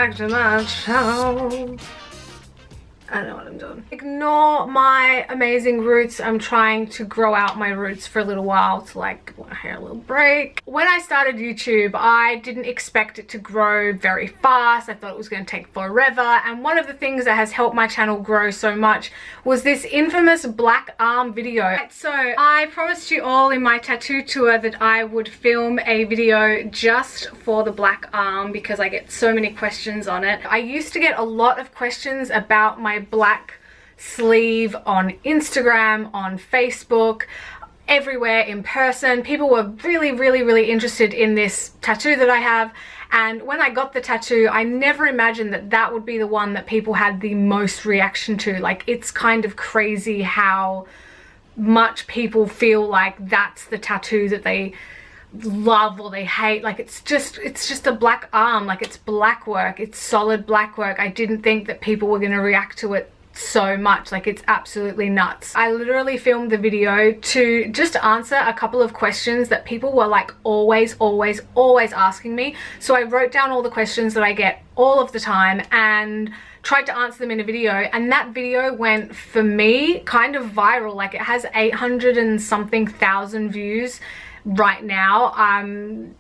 back to my channel. I know what I'm doing. Ignore my amazing roots. I'm trying to grow out my roots for a little while to like have a little break. When I started YouTube, I didn't expect it to grow very fast. I thought it was going to take forever. And one of the things that has helped my channel grow so much was this infamous black arm video. So I promised you all in my tattoo tour that I would film a video just for the black arm because I get so many questions on it. I used to get a lot of questions about my black sleeve on Instagram, on Facebook, everywhere in person. People were really interested in this tattoo that I have, and when I got the tattoo I never imagined that that would be the one that people had the most reaction to. Like, it's kind of crazy how much people feel like that's the tattoo that they love or they hate. Like, it's just a black arm, like it's black work, it's solid black work. I didn't think that people were going to react to it so much. Like, it's absolutely nuts. I literally filmed the video to just answer a couple of questions that people were like always asking me. So I wrote down all the questions that I get all of the time and tried to answer them in a video, and that video went, for me, kind of viral. Like, it has 800 and something thousand views right now.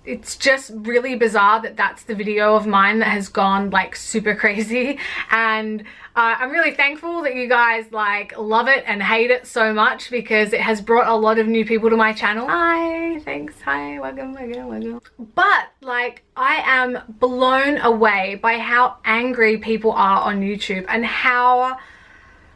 It's just really bizarre that that's the video of mine that has gone like super crazy, and I'm really thankful that you guys like love it and hate it so much because it has brought a lot of new people to my channel. Hi, thanks, hi, welcome. But like, I am blown away by how angry people are on YouTube and how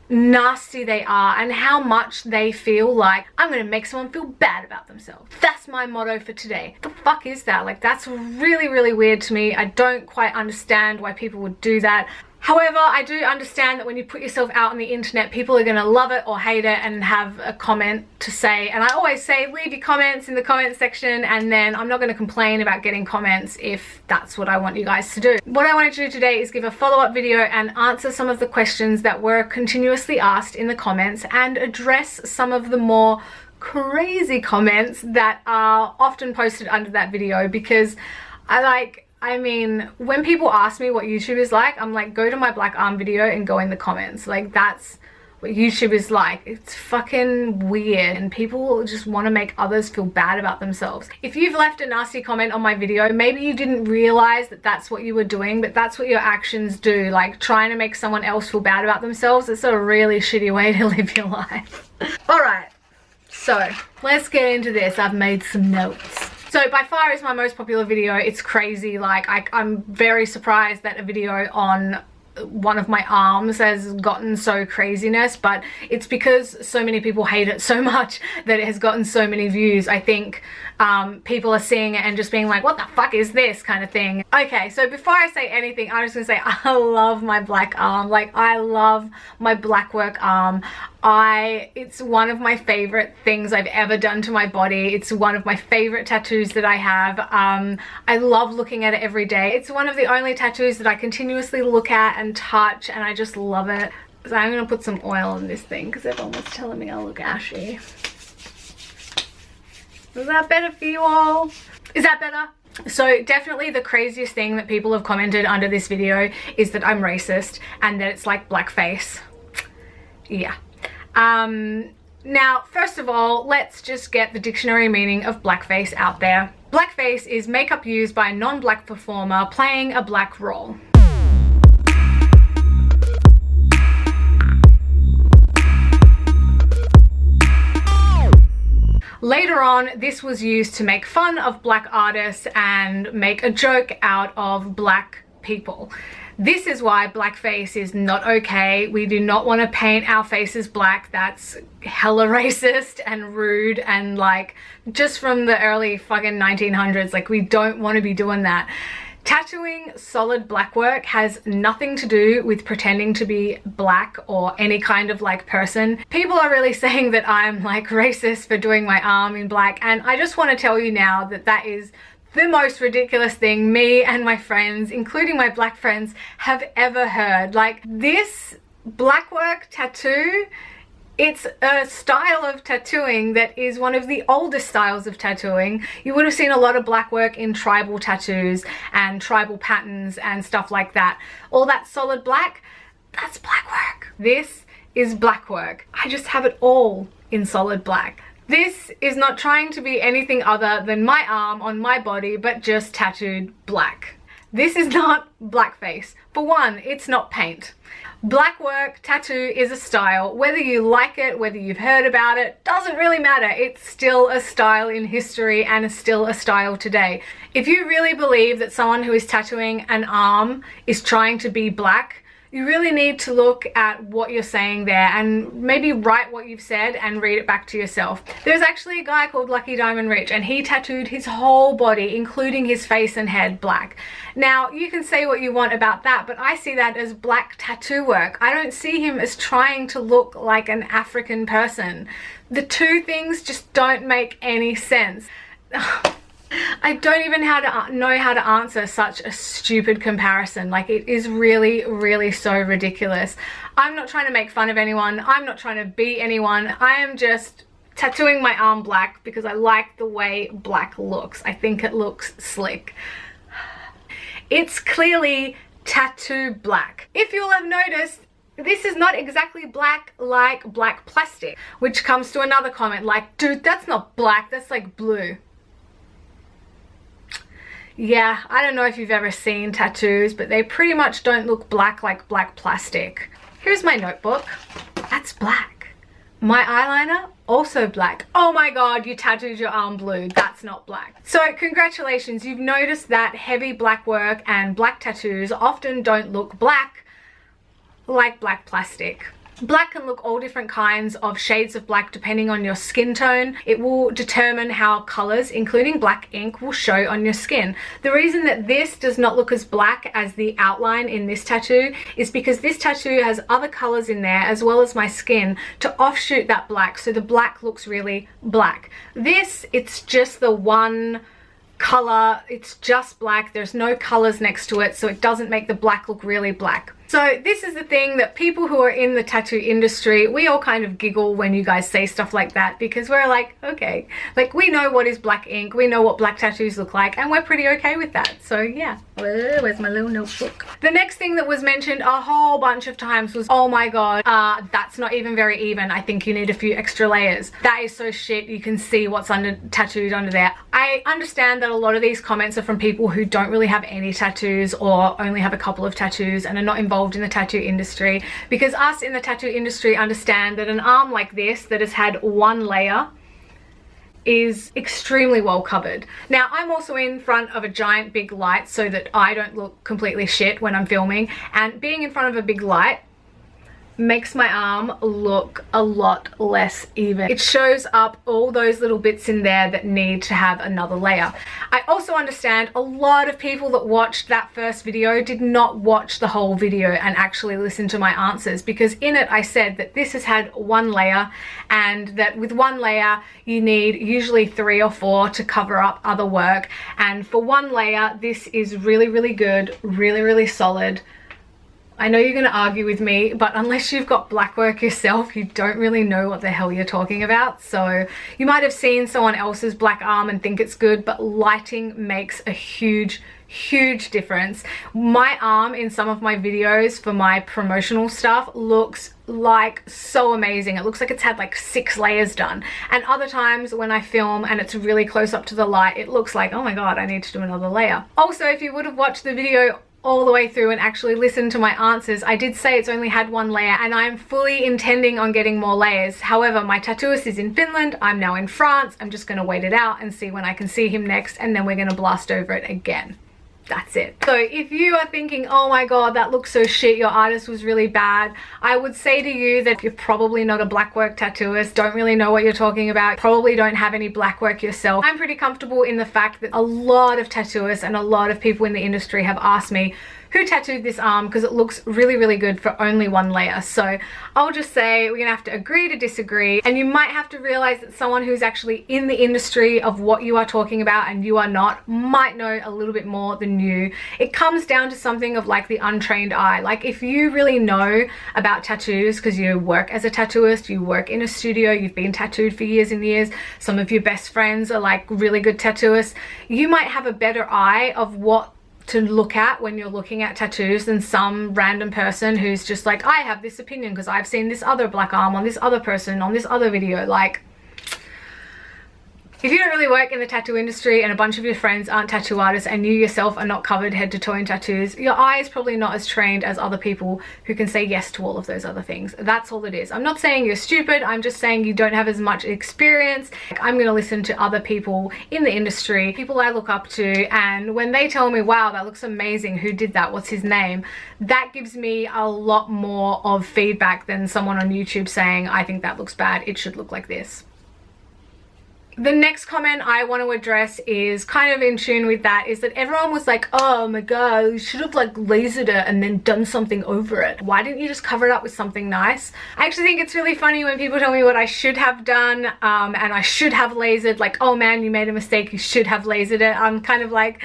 nasty they are and how much they feel like I'm gonna make someone feel bad about themselves. That's my motto for today. The fuck is that? Like, that's really weird to me. I don't quite understand why people would do that. However, I do understand that when you put yourself out on the internet, people are going to love it or hate it and have a comment to say. And I always say, leave your comments in the comment section, and then I'm not going to complain about getting comments if that's what I want you guys to do. What I wanted to do today is give a follow-up video and answer some of the questions that were continuously asked in the comments and address some of the more crazy comments that are often posted under that video, because I mean, when people ask me what YouTube is like, I'm like, go to my black arm video and go in the comments. Like, that's what YouTube is like. It's fucking weird, and people just want to make others feel bad about themselves. If you've left a nasty comment on my video, maybe you didn't realize that that's what you were doing, but that's what your actions do. Like, trying to make someone else feel bad about themselves, it's a really shitty way to live your life. Alright, so let's get into this. I've made some notes. So by far it's my most popular video. It's crazy. Like, I'm very surprised that a video on one of my arms has gotten so craziness, but it's because so many people hate it so much that it has gotten so many views. I think people are seeing it and just being like, what the fuck is this, kind of thing. Okay, so before I say anything, I'm just gonna say I love my black arm. Like, I love my black work arm. It's one of my favorite things I've ever done to my body. It's one of my favorite tattoos that I have. I love looking at it every day. It's one of the only tattoos that I continuously look at and touch, and I just love it. So I'm gonna put some oil on this thing because everyone was telling me I look ashy. Is that better for you all? Is that better? So definitely the craziest thing that people have commented under this video is that I'm racist and that it's like blackface. Yeah. Now, first of all, let's just get the dictionary meaning of blackface out there. Blackface is makeup used by a non-black performer playing a black role. Later on, this was used to make fun of black artists and make a joke out of black people. This is why blackface is not okay. We do not want to paint our faces black. That's hella racist and rude, and like, just from the early fucking 1900s, like, we don't want to be doing that. Tattooing solid black work has nothing to do with pretending to be black or any kind of like person. People are really saying that I'm like racist for doing my arm in black, and I just want to tell you now that that is the most ridiculous thing me and my friends, including my black friends, have ever heard. Like, this blackwork tattoo It's a style of tattooing that is one of the oldest styles of tattooing. You would have seen a lot of black work in tribal tattoos and tribal patterns and stuff like that. All that solid black, that's black work. This is black work. I just have it all in solid black. This is not trying to be anything other than my arm on my body, but just tattooed black. This is not blackface. For one, it's not paint. Black work tattoo is a style. Whether you like it, whether you've heard about it, doesn't really matter. It's still a style in history and is still a style today. If you really believe that someone who is tattooing an arm is trying to be black, you really need to look at what you're saying there and maybe write what you've said and read it back to yourself. There's actually a guy called Lucky Diamond Rich, and he tattooed his whole body, including his face and head, black. Now, you can say what you want about that, but I see that as black tattoo work. I don't see him as trying to look like an African person. The two things just don't make any sense. I don't even know how to answer such a stupid comparison. Like, it is really, really so ridiculous. I'm not trying to make fun of anyone. I'm not trying to be anyone. I am just tattooing my arm black because I like the way black looks. I think it looks slick. It's clearly tattoo black. If you'll have noticed, this is not exactly black like black plastic, which comes to another comment like, dude, that's not black, that's like blue. Yeah, I don't know if you've ever seen tattoos, but they pretty much don't look black like black plastic. Here's my notebook. That's black. My eyeliner, also black. Oh my god, you tattooed your arm blue. That's not black. So congratulations, you've noticed that heavy black work and black tattoos often don't look black like black plastic. Black can look all different kinds of shades of black depending on your skin tone. It will determine how colors, including black ink, will show on your skin. The reason that this does not look as black as the outline in this tattoo is because this tattoo has other colors in there as well as my skin to offshoot that black, so the black looks really black. This, it's just the one color, it's just black. There's no colors next to it, so it doesn't make the black look really black. So this is the thing that people who are in the tattoo industry, we all kind of giggle when you guys say stuff like that, because we're like, okay, like we know what is black ink, we know what black tattoos look like, and we're pretty okay with that. So yeah, where's my little notebook? The next thing that was mentioned a whole bunch of times was, oh my god, that's not even very even. I think you need a few extra layers. That is so shit. You can see what's tattooed under there. I understand that a lot of these comments are from people who don't really have any tattoos or only have a couple of tattoos and are not involved in the tattoo industry, because us in the tattoo industry understand that an arm like this that has had one layer is extremely well covered. Now, I'm also in front of a giant big light so that I don't look completely shit when I'm filming, and being in front of a big light makes my arm look a lot less even. It shows up all those little bits in there that need to have another layer. I also understand a lot of people that watched that first video did not watch the whole video and actually listen to my answers, because in it I said that this has had one layer, and that with one layer you need usually 3 or 4 to cover up other work, and for one layer this is really, really good, really, really solid. I know you're going to argue with me, but unless you've got black work yourself, you don't really know what the hell you're talking about. So you might have seen someone else's black arm and think it's good, but lighting makes a huge difference. My arm in some of my videos for my promotional stuff looks like so amazing. It looks like it's had like 6 layers done, and other times when I film and it's really close up to the light, it looks like, oh my god, I need to do another layer. Also, if you would have watched the video all the way through and actually listen to my answers, I did say it's only had one layer, and I'm fully intending on getting more layers. However, my tattooist is in Finland, I'm now in France. I'm just going to wait it out and see when I can see him next, and then we're going to blast over it again. That's it. So if you are thinking, oh my god, that looks so shit, your artist was really bad, I would say to you that you're probably not a blackwork tattooist, don't really know what you're talking about, probably don't have any blackwork yourself. I'm pretty comfortable in the fact that a lot of tattooists and a lot of people in the industry have asked me, who tattooed this arm because it looks really, really good for only one layer. So I'll just say we're gonna have to agree to disagree, and you might have to realize that someone who's actually in the industry of what you are talking about and you are not might know a little bit more than you. It comes down to something of like the untrained eye. Like if you really know about tattoos because you work as a tattooist, you work in a studio, you've been tattooed for years and years, some of your best friends are like really good tattooists, you might have a better eye of what to look at when you're looking at tattoos than some random person who's just like, I have this opinion because I've seen this other black arm on this other person on this other video. Like, if you don't really work in the tattoo industry and a bunch of your friends aren't tattoo artists and you yourself are not covered head to toe in tattoos, your eye is probably not as trained as other people who can say yes to all of those other things. That's all it is. I'm not saying you're stupid, I'm just saying you don't have as much experience. I'm going to listen to other people in the industry, people I look up to, and when they tell me, wow, that looks amazing, who did that, what's his name, that gives me a lot more of feedback than someone on YouTube saying, I think that looks bad, it should look like this. The next comment I want to address is kind of in tune with that, is that everyone was like, oh my god, you should have like lasered it and then done something over it. Why didn't you just cover it up with something nice? I actually think it's really funny when people tell me what I should have done and I should have lasered, like, oh man, you made a mistake, you should have lasered it. I'm kind of like,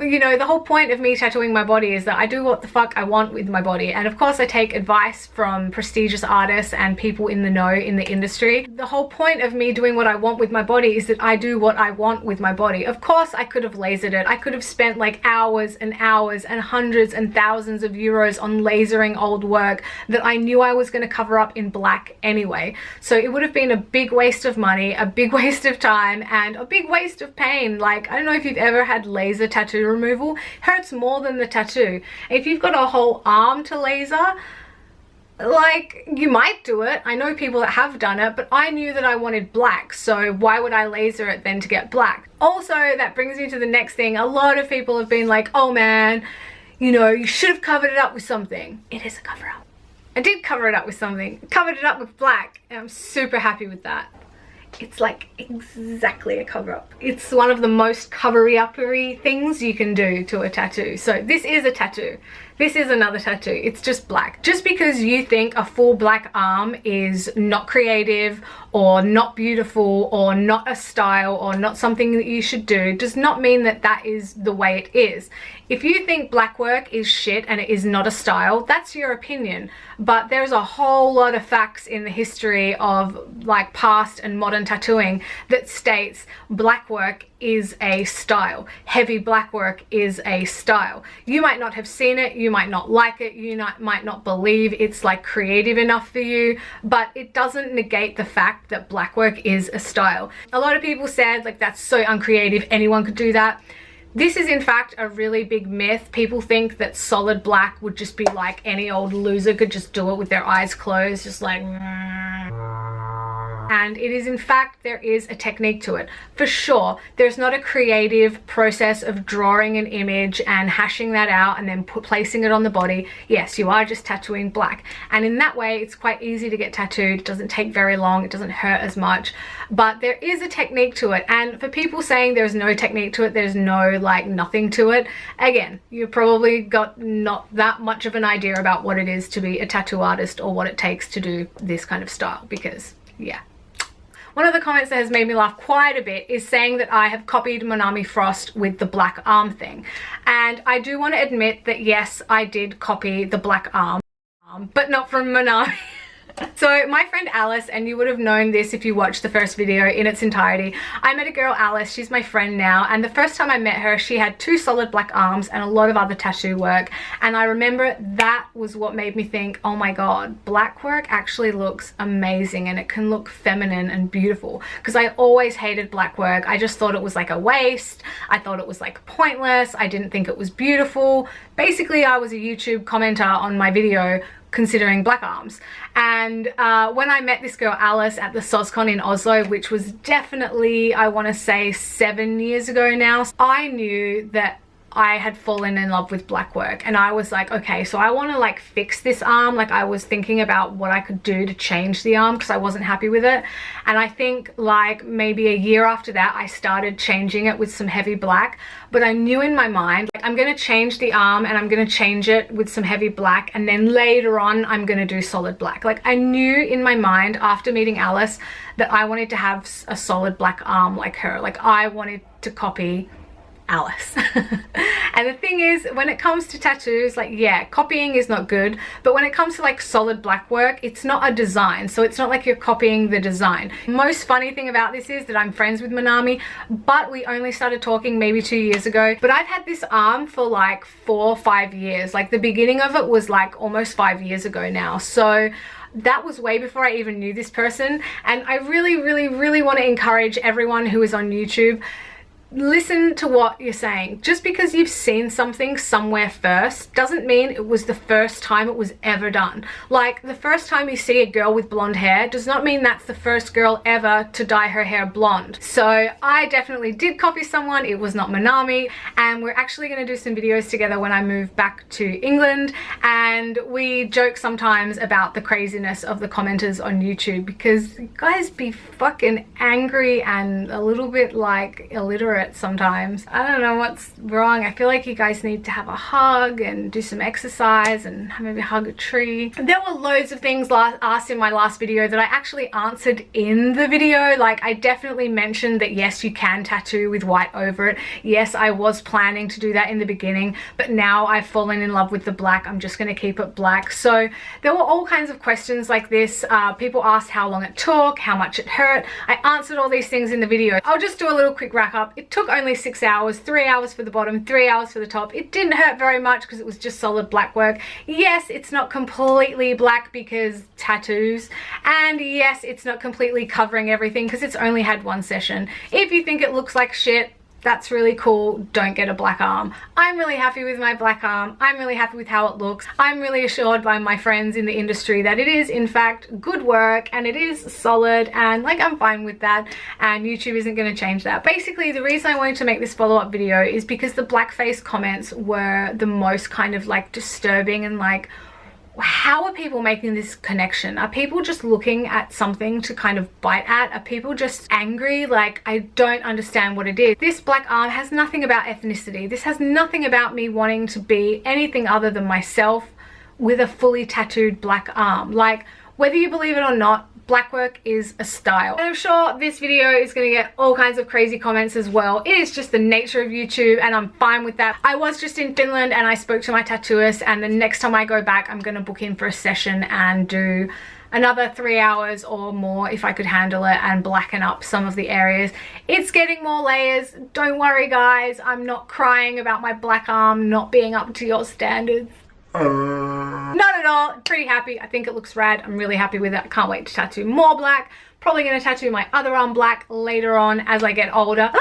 you know, the whole point of me tattooing my body is that I do what the fuck I want with my body, and of course I take advice from prestigious artists and people in the know in the industry. The whole point of me doing what I want with my body is that I do what I want with my body. Of course I could have lasered it, I could have spent like hours and hours and hundreds and thousands of euros on lasering old work that I knew I was going to cover up in black anyway, so it would have been a big waste of money, a big waste of time, and a big waste of pain. Like, I don't know if you've ever had laser tattoo removal, hurts more than the tattoo. If you've got a whole arm to laser, like, you might do it. I know people that have done it, but I knew that I wanted black, so why would I laser it then to get black? Also, that brings me to the next thing. A lot of people have been like, oh man, you know, you should have covered it up with something. It is a cover up. I did cover it up with something, covered it up with black, and I'm super happy with that. It's like exactly a cover-up. It's one of the most covery-uppery things you can do to a tattoo. So this is a tattoo. This is another tattoo. It's just black. Just because you think a full black arm is not creative or not beautiful or not a style or not something that you should do does not mean that that is the way it is. If you think black work is shit and it is not a style, that's your opinion. But there's a whole lot of facts in the history of like past and modern tattooing that states black work is a style. Heavy black work is a style. You might not have seen it, you might not like it, you might not believe it's like creative enough for you, but it doesn't negate the fact that black work is a style. A lot of people said like that's so uncreative, anyone could do that. This is in fact a really big myth. People think that solid black would just be like any old loser could just do it with their eyes closed, just like, and it is in fact, there is a technique to it. For sure, there's not a creative process of drawing an image and hashing that out and then placing it on the body. Yes, you are just tattooing black. And in that way, it's quite easy to get tattooed. It doesn't take very long. It doesn't hurt as much. But there is a technique to it. And for people saying there's no technique to it, there's no like nothing to it, again, you've probably got not that much of an idea about what it is to be a tattoo artist or what it takes to do this kind of style, because yeah. One of the comments that has made me laugh quite a bit is saying that I have copied Monami Frost with the black arm thing. And I do want to admit that yes, I did copy the black arm, but not from Monami. So my friend Alice, and you would have known this if you watched the first video in its entirety, I met a girl, Alice, she's my friend now, and the first time I met her she had 2 solid black arms and a lot of other tattoo work, and I remember that was what made me think, oh my god, black work actually looks amazing and it can look feminine and beautiful, because I always hated black work. I just thought it was like a waste, I thought it was like pointless, I didn't think it was beautiful. Basically I was a YouTube commenter on my video considering black arms. And when I met this girl Alice at the SOSCON in Oslo, which was definitely, I want to say 7 years ago now, I knew that I had fallen in love with blackwork, and I was like, okay, so I want to like fix this arm. Like I was thinking about what I could do to change the arm because I wasn't happy with it. And I think like maybe a year after that I started changing it with some heavy black. But I knew in my mind, like, I'm going to change the arm and I'm going to change it with some heavy black, and then later on I'm going to do solid black. Like I knew in my mind after meeting Alice that I wanted to have a solid black arm like her. Like I wanted to copy Alice. And the thing is, when it comes to tattoos, like, yeah, copying is not good, but when it comes to like solid black work, it's not a design, so it's not like you're copying the design. Most funny thing about this is that I'm friends with Manami, but we only started talking maybe 2 years ago. But I've had this arm for like 4 or 5 years. Like the beginning of it was like almost 5 years ago now, so that was way before I even knew this person. And I really want to encourage everyone who is on YouTube, listen to what you're saying. Just because you've seen something somewhere first doesn't mean it was the first time it was ever done. Like the first time you see a girl with blonde hair does not mean that's the first girl ever to dye her hair blonde. So I definitely did copy someone. It was not Manami, and we're actually going to do some videos together when I move back to England. And we joke sometimes about the craziness of the commenters on YouTube, because you guys be fucking angry and a little bit like illiterate sometimes. I don't know what's wrong. I feel like you guys need to have a hug and do some exercise and maybe hug a tree. There were loads of things asked in my last video that I actually answered in the video. Like I definitely mentioned that yes, you can tattoo with white over it. Yes, I was planning to do that in the beginning, but now I've fallen in love with the black. I'm just going to keep it black. So there were all kinds of questions like this. People asked how long it took, how much it hurt. I answered all these things in the video. I'll just do a little quick wrap up. It took only 6 hours, 3 hours for the bottom, 3 hours for the top. It didn't hurt very much because it was just solid black work. Yes, it's not completely black because tattoos, and yes, it's not completely covering everything because it's only had one session. If you think it looks like shit, that's really cool. Don't get a black arm. I'm really happy with my black arm. I'm really happy with how it looks. I'm really assured by my friends in the industry that it is in fact good work and it is solid, and like I'm fine with that, and YouTube isn't going to change that. Basically the reason I wanted to make this follow-up video is because the blackface comments were the most kind of like disturbing, and like, how are people making this connection? Are people just looking at something to kind of bite at? Are people just angry? Like, I don't understand what it is. This black arm has nothing about ethnicity. This has nothing about me wanting to be anything other than myself with a fully tattooed black arm. Like, whether you believe it or not, blackwork is a style. And I'm sure this video is going to get all kinds of crazy comments as well. It is just the nature of YouTube, and I'm fine with that. I was just in Finland and I spoke to my tattooist, and the next time I go back I'm going to book in for a session and do another 3 hours or more if I could handle it, and blacken up some of the areas. It's getting more layers. Don't worry guys, I'm not crying about my black arm not being up to your standards. Not at all. Pretty happy. I think it looks rad. I'm really happy with it. I can't wait to tattoo more black. Probably going to tattoo my other arm black later on as I get older.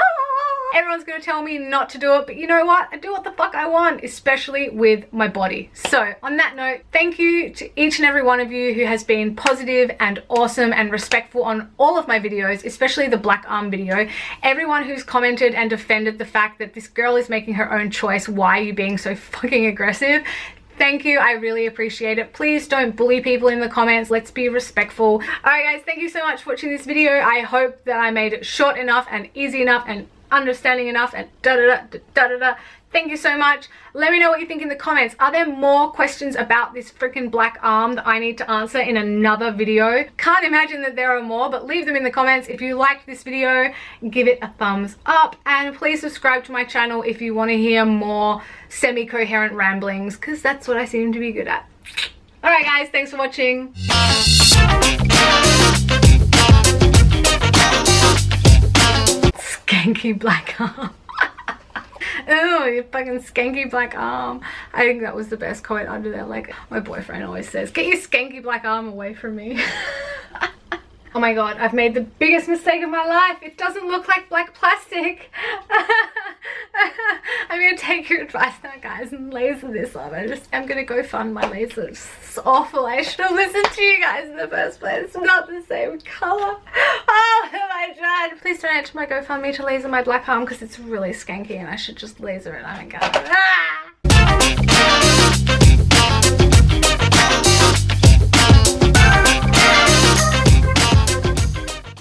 Everyone's going to tell me not to do it, but you know what? I do what the fuck I want, especially with my body. So on that note, thank you to each and every one of you who has been positive and awesome and respectful on all of my videos, especially the black arm video. Everyone who's commented and defended the fact that this girl is making her own choice. Why are you being so fucking aggressive? Thank you. I really appreciate it. Please don't bully people in the comments. Let's be respectful. Alright guys, thank you so much for watching this video. I hope that I made it short enough and easy enough and understanding enough and da-da-da. Thank you so much. Let me know what you think in the comments. Are there more questions about this freaking black arm that I need to answer in another video? Can't imagine that there are more, but leave them in the comments. If you liked this video, give it a thumbs up, and please subscribe to my channel if you want to hear more semi-coherent ramblings, because that's what I seem to be good at. Alright guys, thanks for watching. Skanky black arm. Oh, you fucking skanky black arm. I think that was the best comment under there. Like my boyfriend always says, get your skanky black arm away from me. Oh my god, I've made the biggest mistake of my life. It doesn't look like black plastic. I'm gonna take your advice now guys and laser this on. I'm gonna go fund my laser. It's awful. I should have listened to you guys in the first place. It's not the same color. Oh my god. Please don't donate to my GoFundMe to laser my black arm because it's really skanky and I should just laser it. I don't get it. Ah!